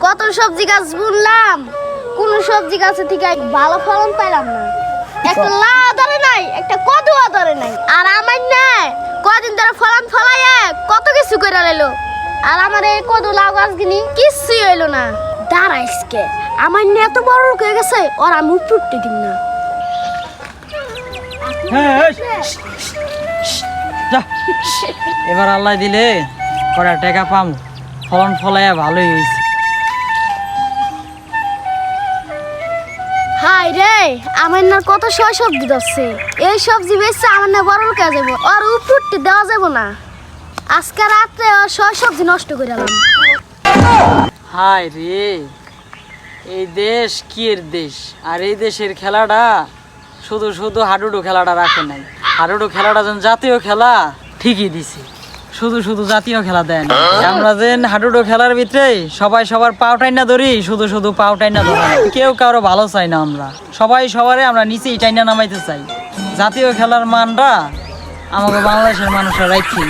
কত সবজি গাছ বুনলাম, কোন সবজি গাছে থেকে ভালো ফলন পাইলাম না। একটা লাউ ধরে নাই, একটা কদুও ধরে নাই। আর আমার না কদিন ধরে ফলন ফলাইয়ে কত কিছু করে লাইলো, আর আমার এই কদু লাউ গাছ গিনি কিছুই হইলো না। দাঁড়াইসকে আমার না এত বড় লোক হয়ে গেছে, ওর আমি উঠতে দিন না। এবার আল্লাহ দিলে কটা টাকা পাম, ফলন ফলাইয়া ভালোই হয়েছে। হাই রে, আমার না কত সবজি ধরছে, এই সবজি বেচছে আমার না বড় লোক হয়ে যাবো, ওর উঠতে দেওয়া যাবো না। আজকে রাত্রে ওর সবজি নষ্ট করে দিলাম। হায় রে, এই দেশ কির দেশ, আর এই দেশের খেলাটা শুধু শুধু হাডুডু খেলাটা রাখে নাই। হাডুডু খেলাটা যেন জাতীয় খেলা ঠিকই দিছে, শুধু শুধু জাতীয় খেলা দেয় না। আমরা যেন হাডুডু খেলার ভিতরে সবাই সবার পাও টাইনা ধরি, শুধু শুধু পাও টাইনা ধরা, কেউ কারো ভালো চাই না। আমরা সবাই সবারে আমরা নিচেই টাইনা নামাইতে চাই। জাতীয় খেলার মানটা আমাকে বাংলাদেশের মানুষরা রাখছে।